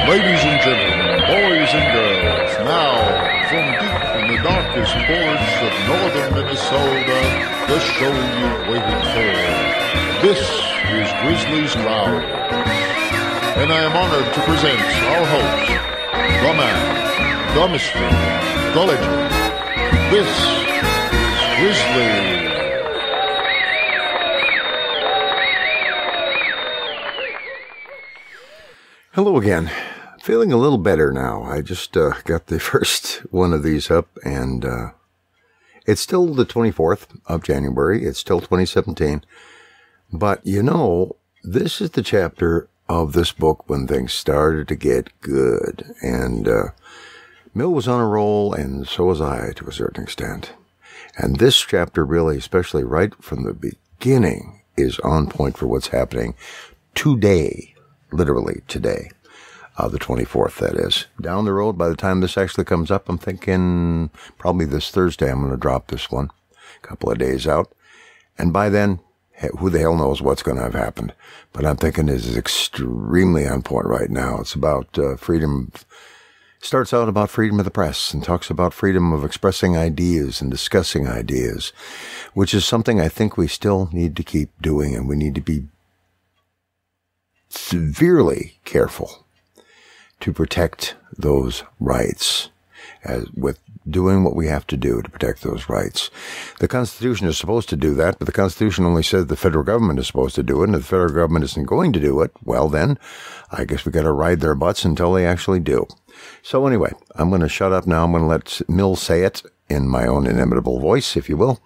Ladies and gentlemen, boys and girls, now, from deep in the darkest forests of northern Minnesota, the show you've waited for. This is Grizzly's Growl. And I am honored to present our host, the man, the mystery, the legend. This is Grizzly. Hello again. Feeling a little better now. I just got the first one of these up, and it's still the 24th of January. It's still 2017. But, you know, this is the chapter of this book when things started to get good. And Mill was on a roll, and so was I to a certain extent. And this chapter really, especially right from the beginning, is on point for what's happening today. Literally today, the 24th, that is. Down the road, by the time this actually comes up, I'm thinking probably this Thursday I'm going to drop this one, a couple of days out. And by then, who the hell knows what's going to have happened. But I'm thinking this is extremely on point right now. It's about freedom, starts out about freedom of the press and talks about freedom of expressing ideas and discussing ideas, which is something I think we still need to keep doing, and we need to be severely careful to protect those rights, as with doing what we have to do to protect those rights. The Constitution is supposed to do that, but the Constitution only says the federal government is supposed to do it, and if the federal government isn't going to do it, well then, I guess we got to ride their butts until they actually do. So anyway, I'm going to shut up now. I'm going to let Mill say it in my own inimitable voice, if you will,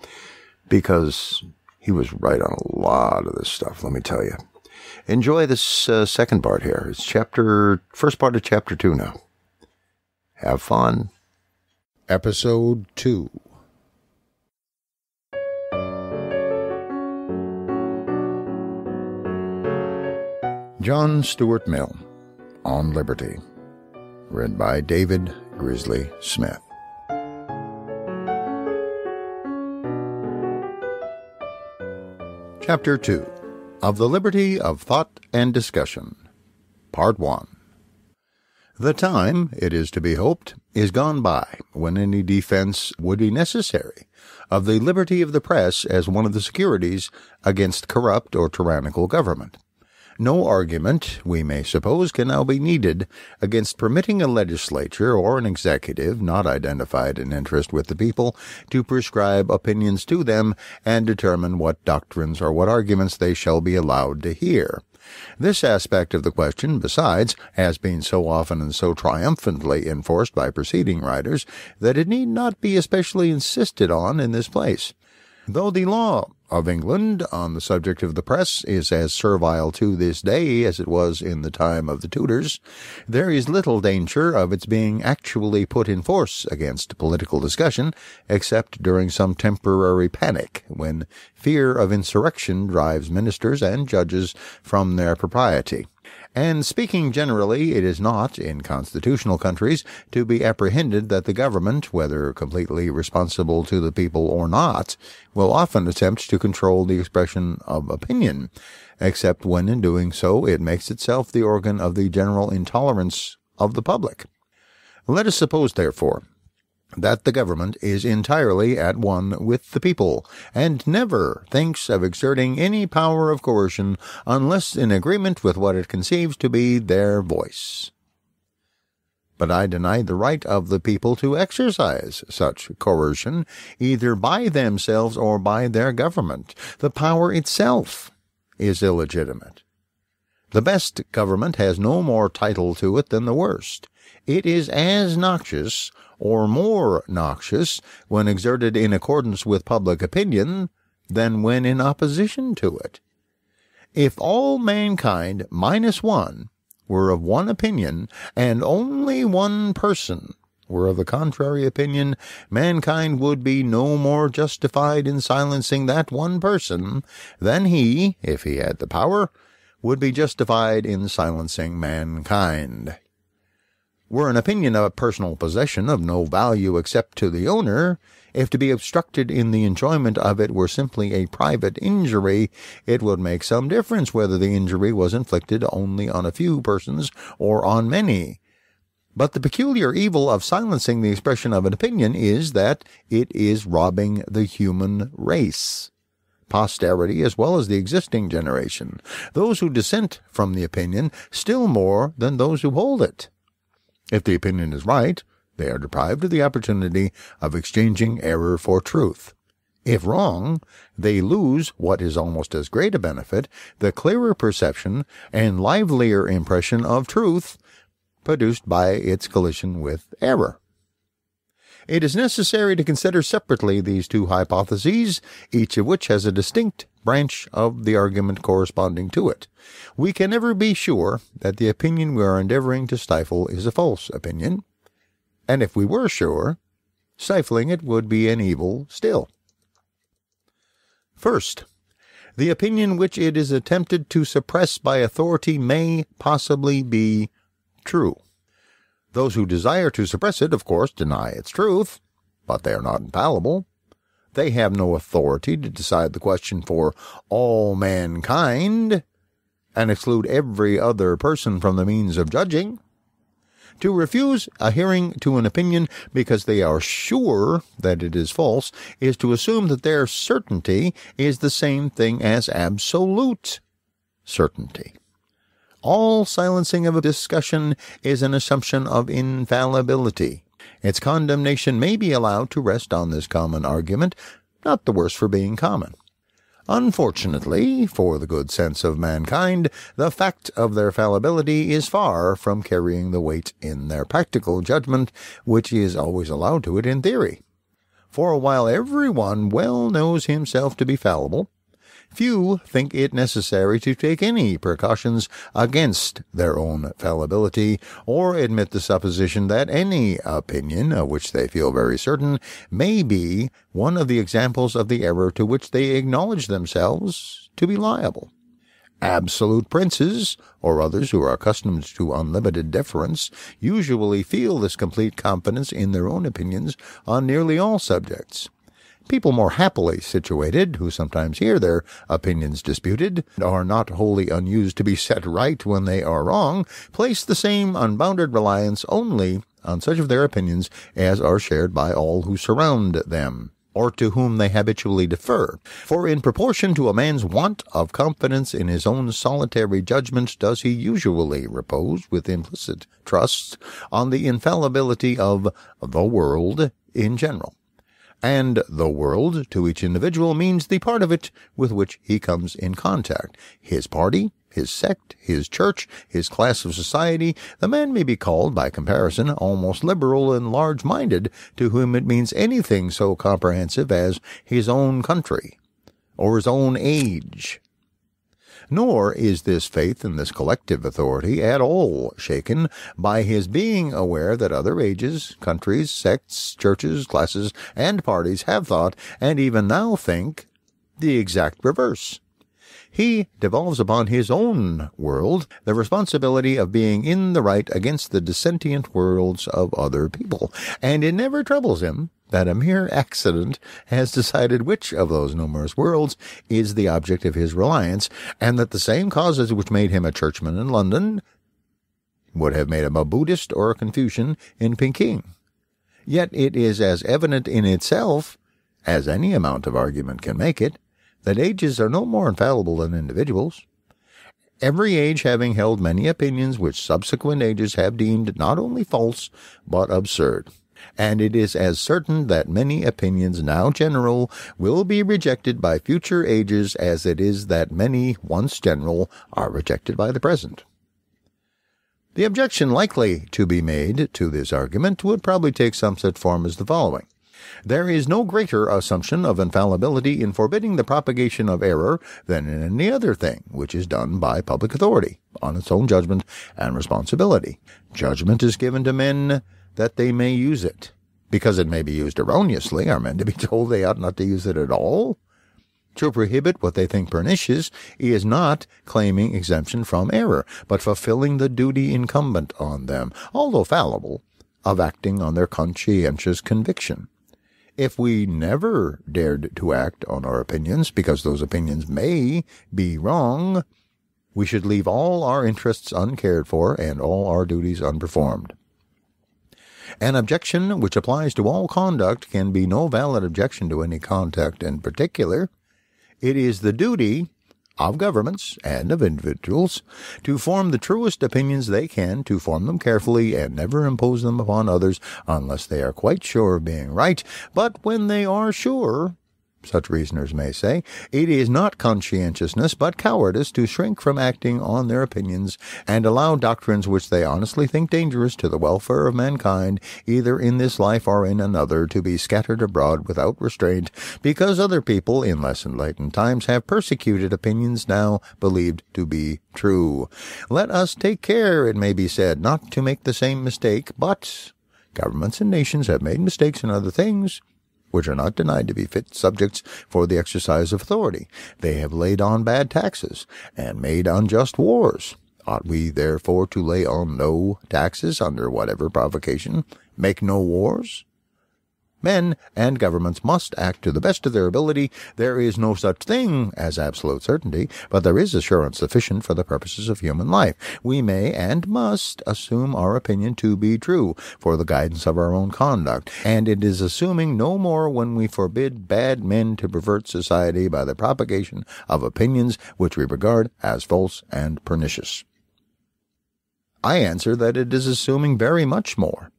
because he was right on a lot of this stuff, let me tell you. Enjoy this second part here. It's first part of chapter 2 now. Have fun. Episode 2. John Stuart Mill, On Liberty. Read by David Grizzly Smith. Chapter 2. Of the Liberty of Thought and Discussion. Part 1. The time, it is to be hoped, is gone by when any defense would be necessary of the liberty of the press as one of the securities against corrupt or tyrannical government. No argument, we may suppose, can now be needed against permitting a legislature or an executive not identified in interest with the people to prescribe opinions to them and determine what doctrines or what arguments they shall be allowed to hear. This aspect of the question, besides, has been so often and so triumphantly enforced by preceding writers that it need not be especially insisted on in this place. Though the law of England on the subject of the press is as servile to this day as it was in the time of the Tudors, there is little danger of its being actually put in force against political discussion, except during some temporary panic, when fear of insurrection drives ministers and judges from their propriety. And speaking generally, it is not, in constitutional countries, to be apprehended that the government, whether completely responsible to the people or not, will often attempt to control the expression of opinion, except when in doing so it makes itself the organ of the general intolerance of the public. Let us suppose, therefore, that the government is entirely at one with the people, and never thinks of exerting any power of coercion unless in agreement with what it conceives to be their voice. But I deny the right of the people to exercise such coercion, either by themselves or by their government. The power itself is illegitimate. The best government has no more title to it than the worst. It is as noxious, or more noxious, when exerted in accordance with public opinion, than when in opposition to it. If all mankind, minus one, were of one opinion, and only one person were of the contrary opinion, mankind would be no more justified in silencing that one person than he, if he had the power, would be justified in silencing mankind. Were an opinion a personal possession of no value except to the owner, if to be obstructed in the enjoyment of it were simply a private injury, it would make some difference whether the injury was inflicted only on a few persons or on many. But the peculiar evil of silencing the expression of an opinion is that it is robbing the human race, posterity as well as the existing generation, those who dissent from the opinion still more than those who hold it. If the opinion is right, they are deprived of the opportunity of exchanging error for truth. If wrong, they lose what is almost as great a benefit, the clearer perception and livelier impression of truth produced by its collision with error. It is necessary to consider separately these two hypotheses, each of which has a distinct branch of the argument corresponding to it. We can never be sure that the opinion we are endeavoring to stifle is a false opinion, and if we were sure, stifling it would be an evil still. First, the opinion which it is attempted to suppress by authority may possibly be true. Those who desire to suppress it, of course, deny its truth, but they are not infallible. They have no authority to decide the question for all mankind and exclude every other person from the means of judging. To refuse a hearing to an opinion because they are sure that it is false is to assume that their certainty is the same thing as absolute certainty. All silencing of a discussion is an assumption of infallibility. Its condemnation may be allowed to rest on this common argument, not the worse for being common. Unfortunately, for the good sense of mankind, the fact of their fallibility is far from carrying the weight in their practical judgment, which is always allowed to it in theory. For while everyone well knows himself to be fallible, few think it necessary to take any precautions against their own fallibility, or admit the supposition that any opinion, of which they feel very certain, may be one of the examples of the error to which they acknowledge themselves to be liable. Absolute princes, or others who are accustomed to unlimited deference, usually feel this complete confidence in their own opinions on nearly all subjects. People more happily situated, who sometimes hear their opinions disputed, and are not wholly unused to be set right when they are wrong, place the same unbounded reliance only on such of their opinions as are shared by all who surround them, or to whom they habitually defer. For in proportion to a man's want of confidence in his own solitary judgment does he usually repose with implicit trust on the infallibility of the world in general. And the world, to each individual, means the part of it with which he comes in contact. His party, his sect, his church, his class of society. The man may be called, by comparison, almost liberal and large-minded, to whom it means anything so comprehensive as his own country, or his own age. Nor is this faith in this collective authority at all shaken by his being aware that other ages, countries, sects, churches, classes, and parties have thought, and even now think, the exact reverse. He devolves upon his own world the responsibility of being in the right against the dissentient worlds of other people, and it never troubles him that a mere accident has decided which of those numerous worlds is the object of his reliance, and that the same causes which made him a churchman in London would have made him a Buddhist or a Confucian in Peking. Yet it is as evident in itself as any amount of argument can make it, that ages are no more infallible than individuals. Every age having held many opinions which subsequent ages have deemed not only false, but absurd. And it is as certain that many opinions now general will be rejected by future ages as it is that many once general are rejected by the present. The objection likely to be made to this argument would probably take some such form as the following. There is no greater assumption of infallibility in forbidding the propagation of error than in any other thing which is done by public authority, on its own judgment and responsibility. Judgment is given to men that they may use it. Because it may be used erroneously, are men to be told they ought not to use it at all? To prohibit what they think pernicious is not claiming exemption from error, but fulfilling the duty incumbent on them, although fallible, of acting on their conscientious conviction. If we never dared to act on our opinions, because those opinions may be wrong, we should leave all our interests uncared for and all our duties unperformed. An objection which applies to all conduct can be no valid objection to any conduct in particular. It is the duty of governments and of individuals to form the truest opinions they can, to form them carefully and never impose them upon others unless they are quite sure of being right. But when they are sure, such reasoners may say, it is not conscientiousness but cowardice to shrink from acting on their opinions and allow doctrines which they honestly think dangerous to the welfare of mankind, either in this life or in another, to be scattered abroad without restraint, because other people in less enlightened times have persecuted opinions now believed to be true. Let us take care, it may be said, not to make the same mistake, but governments and nations have made mistakes in other things, which are not denied to be fit subjects for the exercise of authority. They have laid on bad taxes, and made unjust wars. Ought we therefore to lay on no taxes under whatever provocation, make no wars? Men and governments must act to the best of their ability. There is no such thing as absolute certainty, but there is assurance sufficient for the purposes of human life. We may and must assume our opinion to be true for the guidance of our own conduct, and it is assuming no more when we forbid bad men to pervert society by the propagation of opinions which we regard as false and pernicious. I answer that it is assuming very much more.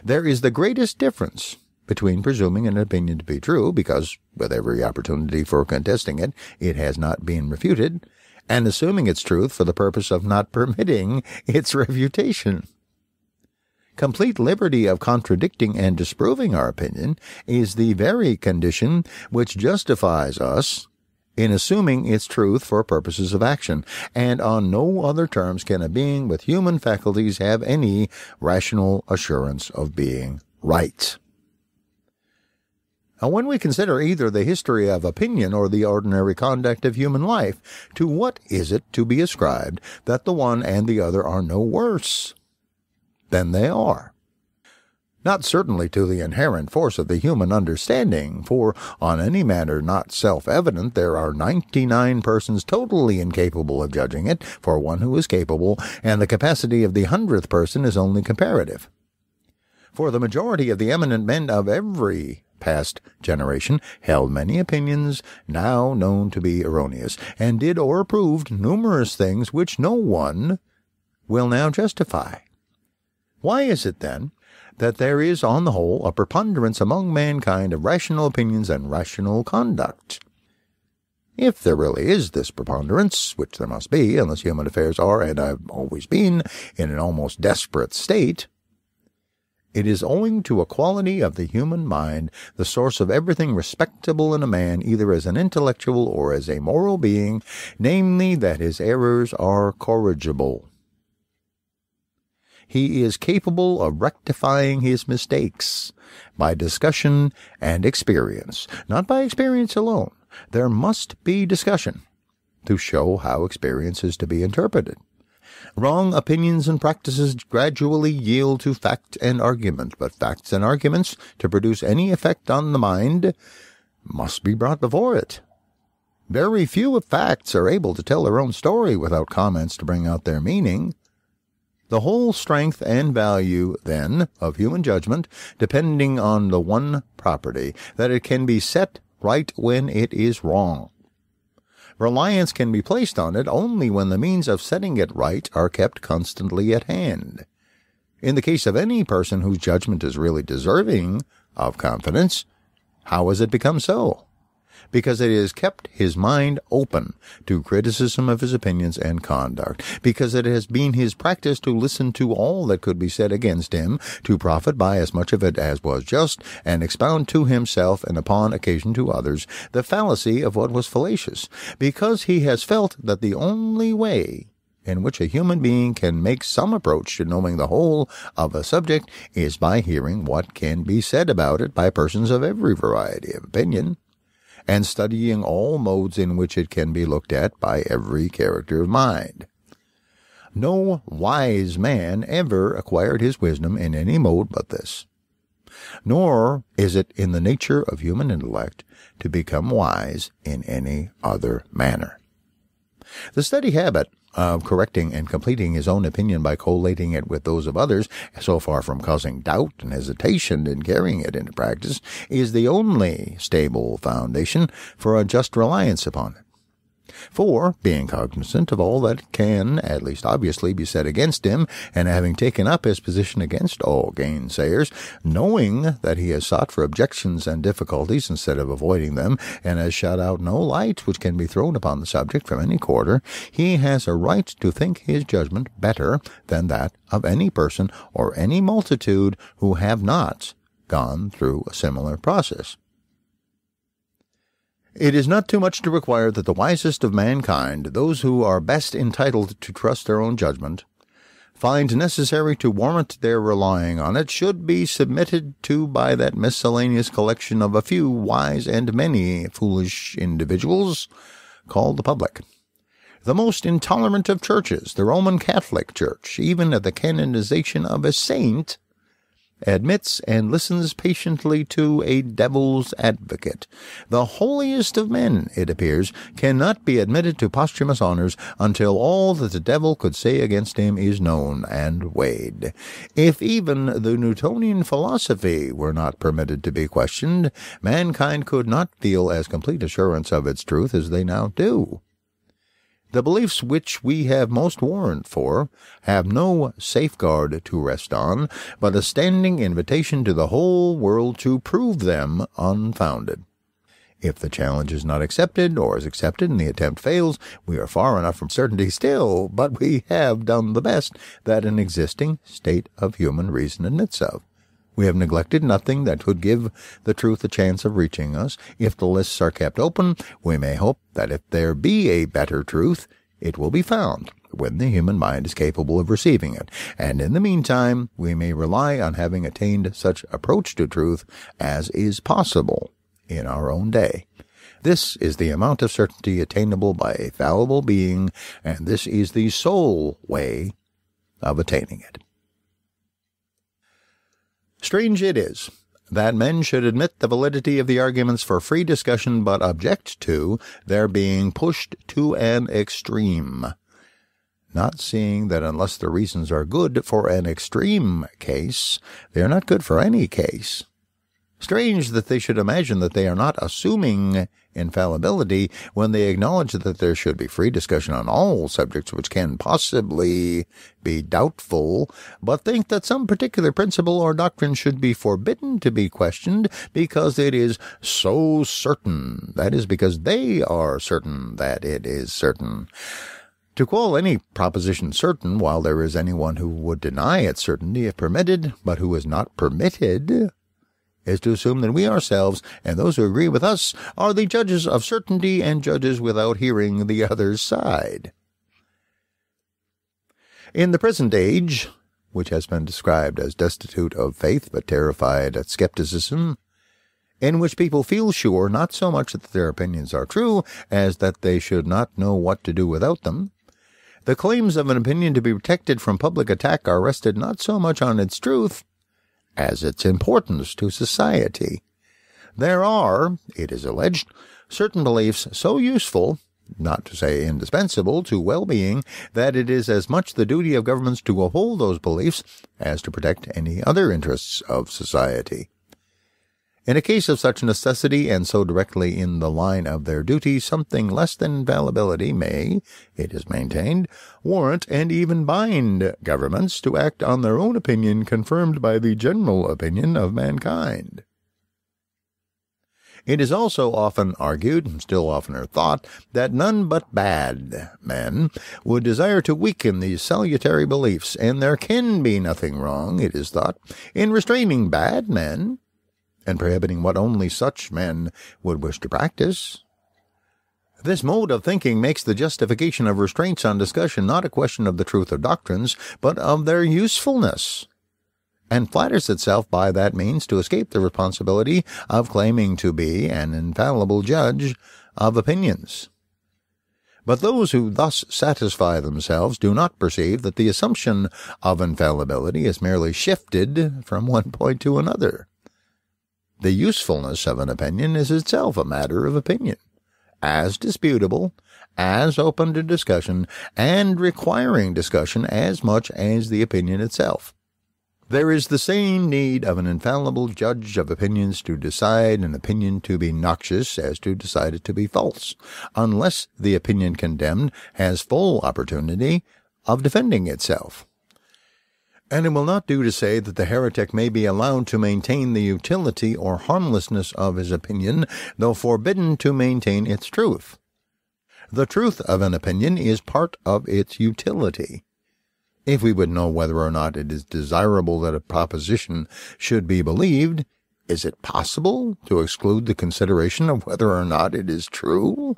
There is the greatest difference between presuming an opinion to be true, because with every opportunity for contesting it, it has not been refuted, and assuming its truth for the purpose of not permitting its refutation. Complete liberty of contradicting and disproving our opinion is the very condition which justifies us in assuming its truth for purposes of action, and on no other terms can a being with human faculties have any rational assurance of being right. Now, when we consider either the history of opinion or the ordinary conduct of human life, to what is it to be ascribed that the one and the other are no worse than they are? Not certainly to the inherent force of the human understanding, for on any matter not self-evident there are 99 persons totally incapable of judging it for one who is capable, and the capacity of the 100th person is only comparative. For the majority of the eminent men of every past generation held many opinions now known to be erroneous, and did or approved numerous things which no one will now justify. Why is it, then, that there is, on the whole, a preponderance among mankind of rational opinions and rational conduct? If there really is this preponderance, which there must be, unless human affairs are, and have always been, in an almost desperate state, it is owing to a quality of the human mind, the source of everything respectable in a man, either as an intellectual or as a moral being, namely that his errors are corrigible. He is capable of rectifying his mistakes by discussion and experience, not by experience alone. There must be discussion to show how experience is to be interpreted. Wrong opinions and practices gradually yield to fact and argument, but facts and arguments, to produce any effect on the mind, must be brought before it. Very few of facts are able to tell their own story without comments to bring out their meaning. The whole strength and value, then, of human judgment, depending on the one property, that it can be set right when it is wrong. Reliance can be placed on it only when the means of setting it right are kept constantly at hand. In the case of any person whose judgment is really deserving of confidence, how has it become so? Because it has kept his mind open to criticism of his opinions and conduct, because it has been his practice to listen to all that could be said against him, to profit by as much of it as was just, and expound to himself and upon occasion to others the fallacy of what was fallacious, because he has felt that the only way in which a human being can make some approach to knowing the whole of a subject is by hearing what can be said about it by persons of every variety of opinion, and studying all modes in which it can be looked at by every character of mind. No wise man ever acquired his wisdom in any mode but this. Nor is it in the nature of human intellect to become wise in any other manner. The steady habit of correcting and completing his own opinion by collating it with those of others, so far from causing doubt and hesitation in carrying it into practice, is the only stable foundation for a just reliance upon it. For, being cognizant of all that can, at least obviously, be said against him, and having taken up his position against all gainsayers, knowing that he has sought for objections and difficulties instead of avoiding them, and has shut out no light which can be thrown upon the subject from any quarter, he has a right to think his judgment better than that of any person or any multitude who have not gone through a similar process. It is not too much to require that the wisest of mankind, those who are best entitled to trust their own judgment, find necessary to warrant their relying on it, should be submitted to by that miscellaneous collection of a few wise and many foolish individuals called the public. The most intolerant of churches, the Roman Catholic Church, even at the canonization of a saint, admits and listens patiently to a devil's advocate. The holiest of men, it appears, cannot be admitted to posthumous honors until all that the devil could say against him is known and weighed. If even the Newtonian philosophy were not permitted to be questioned, mankind could not feel as complete assurance of its truth as they now do. The beliefs which we have most warrant for have no safeguard to rest on, but a standing invitation to the whole world to prove them unfounded. If the challenge is not accepted, or is accepted and the attempt fails, we are far enough from certainty still, but we have done the best that an existing state of human reason admits of. We have neglected nothing that could give the truth a chance of reaching us. If the lists are kept open, we may hope that if there be a better truth, it will be found when the human mind is capable of receiving it, and in the meantime we may rely on having attained such approach to truth as is possible in our own day. This is the amount of certainty attainable by a fallible being, and this is the sole way of attaining it. Strange it is that men should admit the validity of the arguments for free discussion, but object to their being pushed to an extreme, not seeing that unless the reasons are good for an extreme case, they are not good for any case. Strange that they should imagine that they are not assuming infallibility when they acknowledge that there should be free discussion on all subjects which can possibly be doubtful, but think that some particular principle or doctrine should be forbidden to be questioned because it is so certain, that is, because they are certain that it is certain. To call any proposition certain, while there is anyone who would deny its certainty if permitted, but who is not permitted, is to assume that we ourselves, and those who agree with us, are the judges of certainty and judges without hearing the other side. In the present age, which has been described as destitute of faith but terrified at skepticism, in which people feel sure not so much that their opinions are true as that they should not know what to do without them, the claims of an opinion to be protected from public attack are rested not so much on its truth as its importance to society. There are, it is alleged, certain beliefs so useful, not to say indispensable, to well-being, that it is as much the duty of governments to uphold those beliefs as to protect any other interests of society. In a case of such necessity, and so directly in the line of their duty, something less than infallibility may, it is maintained, warrant and even bind governments to act on their own opinion confirmed by the general opinion of mankind. It is also often argued, and still oftener thought, that none but bad men would desire to weaken these salutary beliefs, and there can be nothing wrong, it is thought, in restraining bad men, and prohibiting what only such men would wish to practice. This mode of thinking makes the justification of restraints on discussion not a question of the truth of doctrines, but of their usefulness. and flatters itself by that means to escape the responsibility of claiming to be an infallible judge of opinions. But those who thus satisfy themselves do not perceive that the assumption of infallibility is merely shifted from one point to another. The usefulness of an opinion is itself a matter of opinion, as disputable, as open to discussion, and requiring discussion as much as the opinion itself. There is the same need of an infallible judge of opinions to decide an opinion to be noxious as to decide it to be false, unless the opinion condemned has full opportunity of defending itself. And it will not do to say that the heretic may be allowed to maintain the utility or harmlessness of his opinion, though forbidden to maintain its truth. The truth of an opinion is part of its utility. If we would know whether or not it is desirable that a proposition should be believed, is it possible to exclude the consideration of whether or not it is true?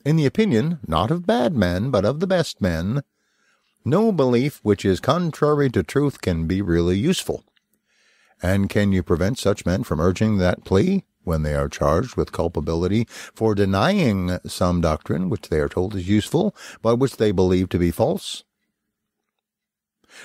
In the opinion, not of bad men, but of the best men, no belief which is contrary to truth can be really useful. And can you prevent such men from urging that plea when they are charged with culpability for denying some doctrine which they are told is useful, but which they believe to be false?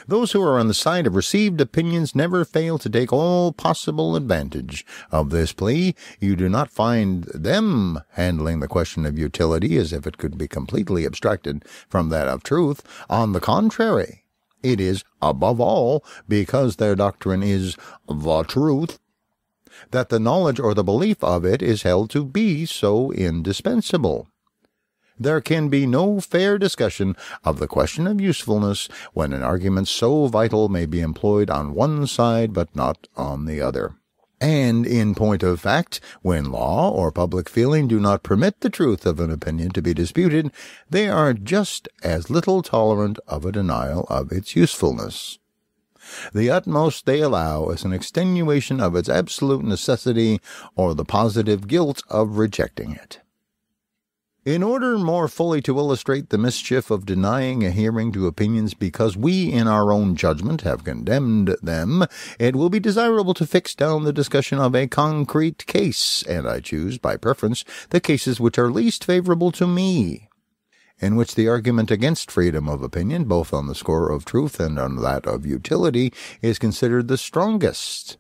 Those who are on the side of received opinions never fail to take all possible advantage of this plea. You do not find them handling the question of utility as if it could be completely abstracted from that of truth. On the contrary, it is, above all, because their doctrine is the truth, that the knowledge or the belief of it is held to be so indispensable. There can be no fair discussion of the question of usefulness when an argument so vital may be employed on one side but not on the other. And in point of fact, when law or public feeling do not permit the truth of an opinion to be disputed, they are just as little tolerant of a denial of its usefulness. The utmost they allow is an extenuation of its absolute necessity or the positive guilt of rejecting it. In order more fully to illustrate the mischief of denying a hearing to opinions because we in our own judgment have condemned them, it will be desirable to fix down the discussion of a concrete case, and I choose, by preference, the cases which are least favorable to me, in which the argument against freedom of opinion, both on the score of truth and on that of utility, is considered the strongest.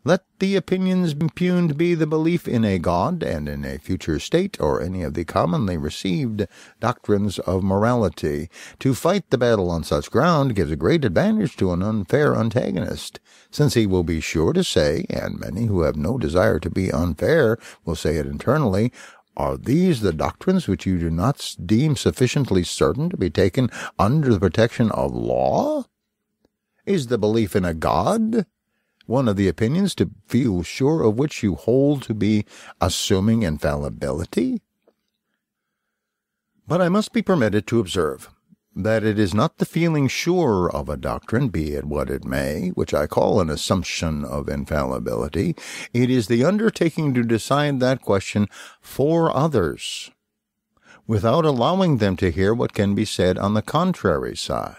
Let the opinions impugned be the belief in a God and in a future state, or any of the commonly received doctrines of morality. To fight the battle on such ground gives a great advantage to an unfair antagonist, since he will be sure to say, and many who have no desire to be unfair will say it internally, "Are these the doctrines which you do not deem sufficiently certain to be taken under the protection of law? Is the belief in a God one of the opinions to feel sure of which you hold to be assuming infallibility?" But I must be permitted to observe that it is not the feeling sure of a doctrine, be it what it may, which I call an assumption of infallibility. It is the undertaking to decide that question for others, without allowing them to hear what can be said on the contrary side.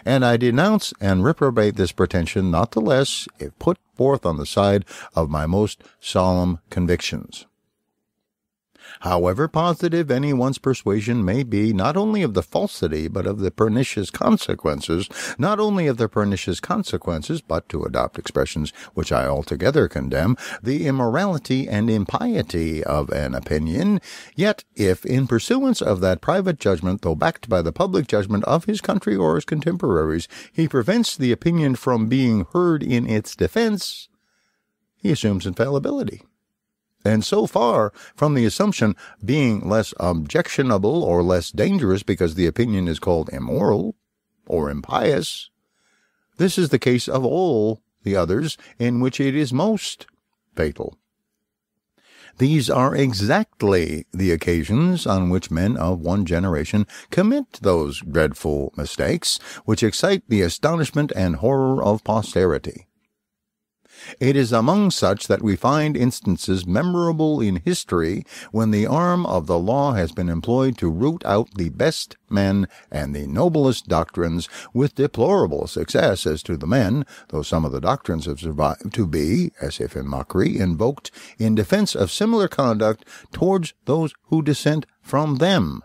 And I denounce and reprobate this pretension not the less if put forth on the side of my most solemn convictions. However positive any one's persuasion may be, not only of the falsity, but of the pernicious consequences, but, to adopt expressions which I altogether condemn, the immorality and impiety of an opinion, yet if, in pursuance of that private judgment, though backed by the public judgment of his country or his contemporaries, he prevents the opinion from being heard in its defense, he assumes infallibility. And so far from the assumption being less objectionable or less dangerous because the opinion is called immoral or impious, this is the case of all the others in which it is most fatal. These are exactly the occasions on which men of one generation commit those dreadful mistakes which excite the astonishment and horror of posterity. It is among such that we find instances memorable in history when the arm of the law has been employed to root out the best men and the noblest doctrines, with deplorable success as to the men, though some of the doctrines have survived to be, as if in mockery, invoked in defense of similar conduct towards those who dissent from them,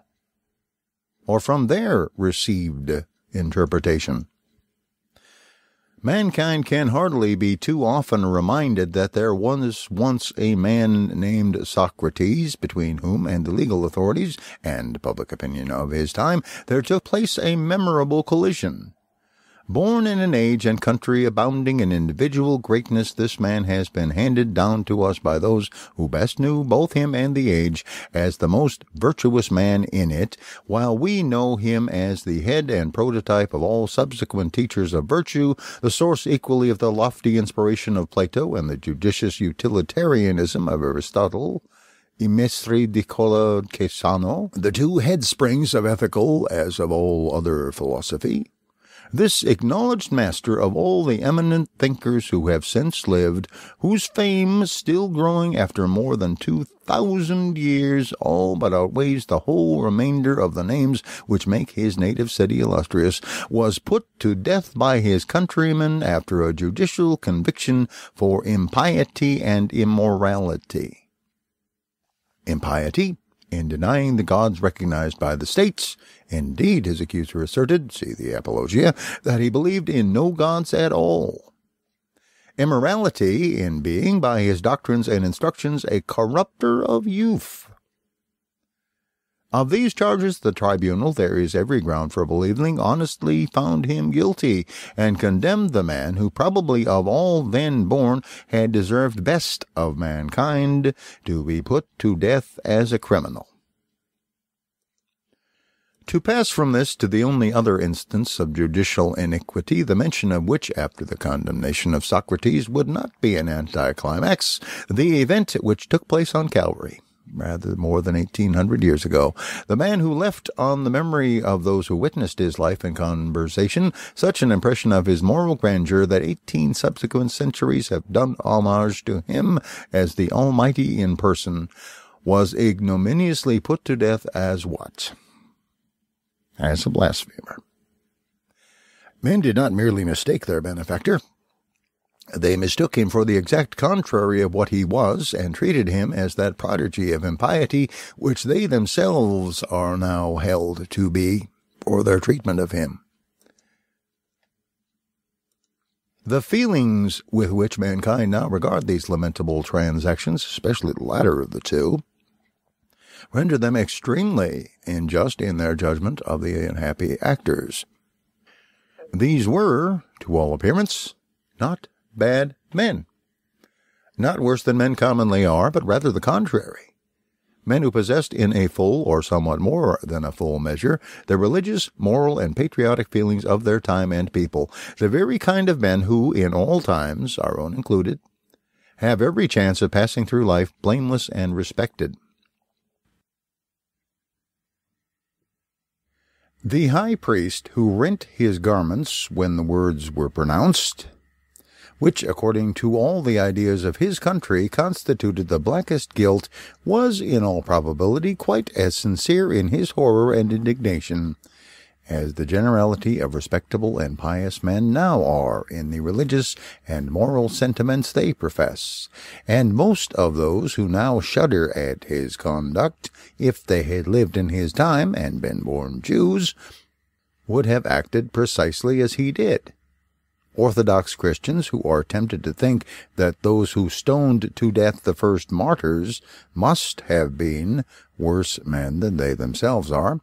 or from their received interpretation. Mankind can hardly be too often reminded that there was once a man named Socrates, between whom and the legal authorities and public opinion of his time there took place a memorable collision. Born in an age and country abounding in individual greatness, this man has been handed down to us by those who best knew both him and the age as the most virtuous man in it, while we know him as the head and prototype of all subsequent teachers of virtue, the source equally of the lofty inspiration of Plato and the judicious utilitarianism of Aristotle, I Maestri di Cola Caesano, the two head springs of ethical as of all other philosophy. This acknowledged master of all the eminent thinkers who have since lived, whose fame, still growing after more than 2,000 years, all but outweighs the whole remainder of the names which make his native city illustrious, was put to death by his countrymen after a judicial conviction for impiety and immorality. Impiety, in denying the gods recognized by the states. Indeed, his accuser asserted, see the Apologia, that he believed in no gods at all. Immorality, in being, by his doctrines and instructions, a corrupter of youth. Of these charges the tribunal, there is every ground for believing, honestly found him guilty, and condemned the man who probably of all then born had deserved best of mankind to be put to death as a criminal. To pass from this to the only other instance of judicial iniquity, the mention of which after the condemnation of Socrates would not be an anticlimax, the event which took place on Calvary, rather more than 1,800 years ago, the man who left on the memory of those who witnessed his life and conversation such an impression of his moral grandeur that 18 subsequent centuries have done homage to him as the Almighty in person, was ignominiously put to death as what? As a blasphemer. Men did not merely mistake their benefactor. They mistook him for the exact contrary of what he was, and treated him as that prodigy of impiety which they themselves are now held to be for their treatment of him. The feelings with which mankind now regard these lamentable transactions, especially the latter of the two, render them extremely unjust in their judgment of the unhappy actors. These were, to all appearance, not bad men. Not worse than men commonly are, but rather the contrary. Men who possessed in a full, or somewhat more than a full measure, the religious, moral, and patriotic feelings of their time and people, the very kind of men who, in all times, our own included, have every chance of passing through life blameless and respected. The high priest who rent his garments when the words were pronounced, which, according to all the ideas of his country, constituted the blackest guilt, was, in all probability, quite as sincere in his horror and indignation as the generality of respectable and pious men now are in the religious and moral sentiments they profess, and most of those who now shudder at his conduct, if they had lived in his time and been born Jews, would have acted precisely as he did. Orthodox Christians who are tempted to think that those who stoned to death the first martyrs must have been worse men than they themselves are,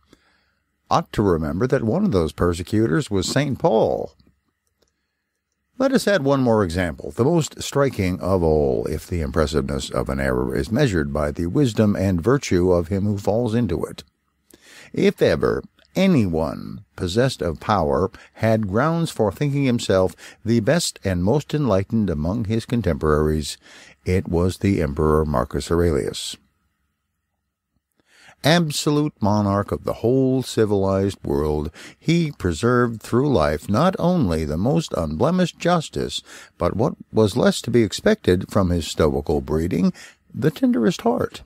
ought to remember that one of those persecutors was St. Paul. Let us add one more example, the most striking of all, if the impressiveness of an error is measured by the wisdom and virtue of him who falls into it. If ever anyone possessed of power had grounds for thinking himself the best and most enlightened among his contemporaries, it was the Emperor Marcus Aurelius. absolute monarch of the whole civilized world, he preserved through life not only the most unblemished justice, but what was less to be expected from his stoical breeding, the tenderest heart.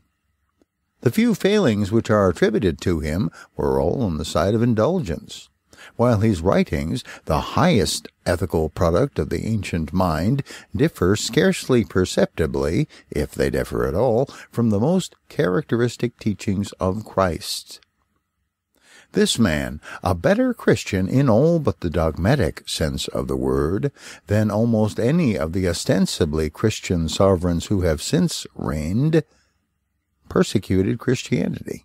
The few failings which are attributed to him were all on the side of indulgence, while his writings, the highest ethical product of the ancient mind, differ scarcely perceptibly, if they differ at all, from the most characteristic teachings of Christ. This man, a better Christian in all but the dogmatic sense of the word than almost any of the ostensibly Christian sovereigns who have since reigned, persecuted Christianity.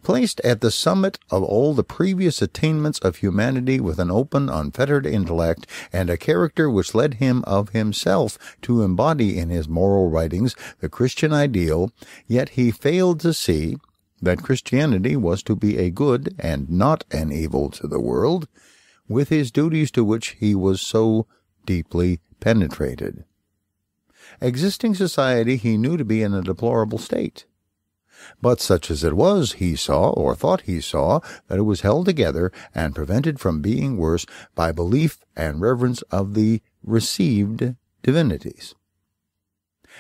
Placed at the summit of all the previous attainments of humanity with an open, unfettered intellect and a character which led him of himself to embody in his moral writings the Christian ideal, yet he failed to see that Christianity was to be a good and not an evil to the world, with his duties to which he was so deeply penetrated. Existing society he knew to be in a deplorable state. But such as it was, he saw, or thought he saw, that it was held together and prevented from being worse by belief and reverence of the received divinities.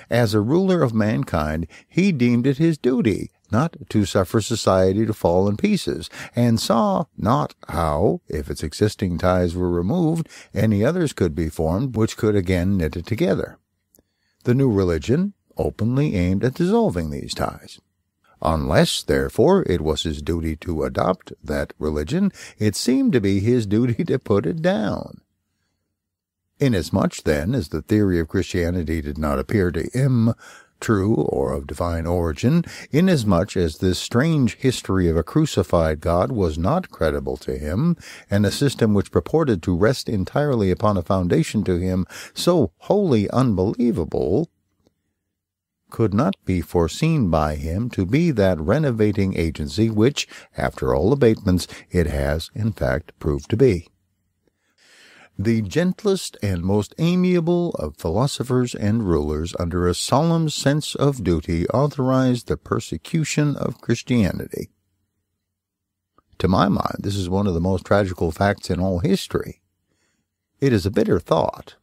As a ruler of mankind, he deemed it his duty not to suffer society to fall in pieces, and saw not how, if its existing ties were removed, any others could be formed which could again knit it together. The new religion openly aimed at dissolving these ties. Unless, therefore, it was his duty to adopt that religion, it seemed to be his duty to put it down. Inasmuch, then, as the theory of Christianity did not appear to him true or of divine origin, inasmuch as this strange history of a crucified God was not credible to him, and a system which purported to rest entirely upon a foundation to him so wholly unbelievable, could not be foreseen by him to be that renovating agency which, after all abatements, it has, in fact, proved to be. The gentlest and most amiable of philosophers and rulers, under a solemn sense of duty, authorized the persecution of Christianity. To my mind, this is one of the most tragical facts in all history. It is a bitter thought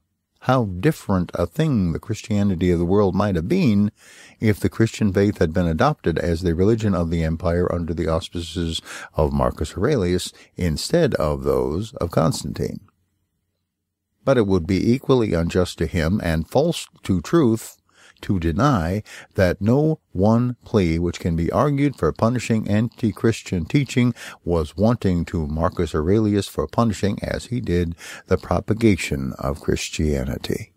how different a thing the Christianity of the world might have been if the Christian faith had been adopted as the religion of the empire under the auspices of Marcus Aurelius instead of those of Constantine. But it would be equally unjust to him and false to truth to deny that no one plea which can be argued for punishing anti-Christian teaching was wanting to Marcus Aurelius for punishing, as he did, the propagation of Christianity.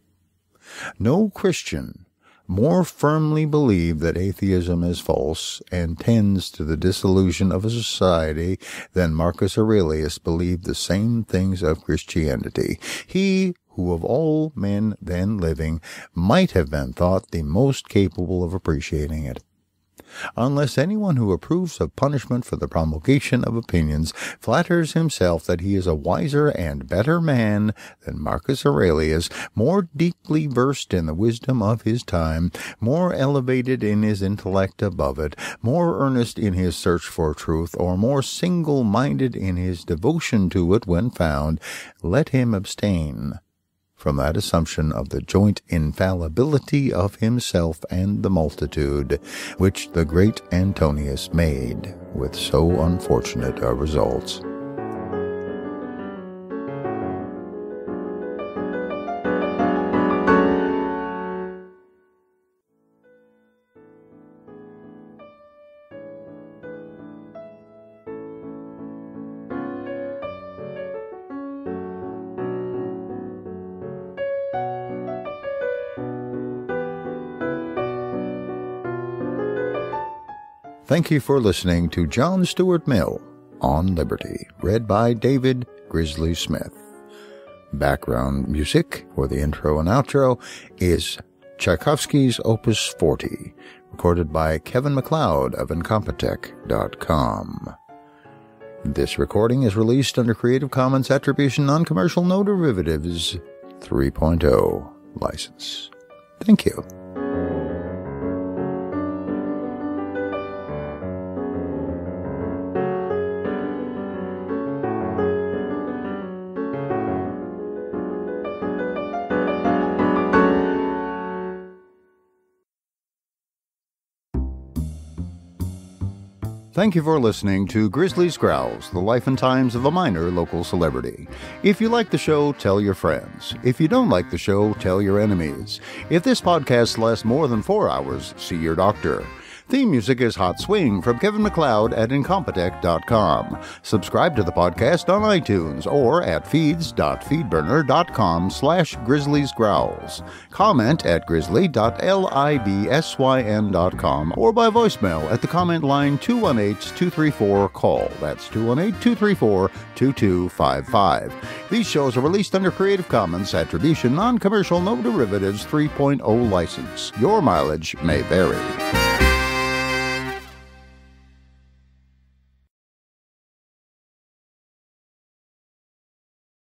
No Christian more firmly believed that atheism is false and tends to the dissolution of a society than Marcus Aurelius believed the same things of Christianity. He who of all men then living might have been thought the most capable of appreciating it. Unless anyone who approves of punishment for the promulgation of opinions flatters himself that he is a wiser and better man than Marcus Aurelius, more deeply versed in the wisdom of his time, more elevated in his intellect above it, more earnest in his search for truth, or more single-minded in his devotion to it when found, let him abstain from that assumption of the joint infallibility of himself and the multitude, which the great Antonius made with so unfortunate a result. Thank you for listening to John Stuart Mill on Liberty, read by David Grizzly Smith. Background music for the intro and outro is Tchaikovsky's Opus 40, recorded by Kevin MacLeod of Incompetech.com. This recording is released under Creative Commons Attribution Non-Commercial No Derivatives 3.0 license. Thank you. Thank you for listening to Grizzly's Growls, the life and times of a minor local celebrity. If you like the show, tell your friends. If you don't like the show, tell your enemies. If this podcast lasts more than 4 hours, see your doctor. Theme music is Hot Swing from Kevin MacLeod at Incompetech.com. Subscribe to the podcast on iTunes or at feeds.feedburner.com/grizzliesgrowls. Comment at grizzly.libsyn.com or by voicemail at the comment line 218-234-CALL. That's 218-234-2255. These shows are released under Creative Commons Attribution, Non-Commercial, No Derivatives 3.0 license. Your mileage may vary.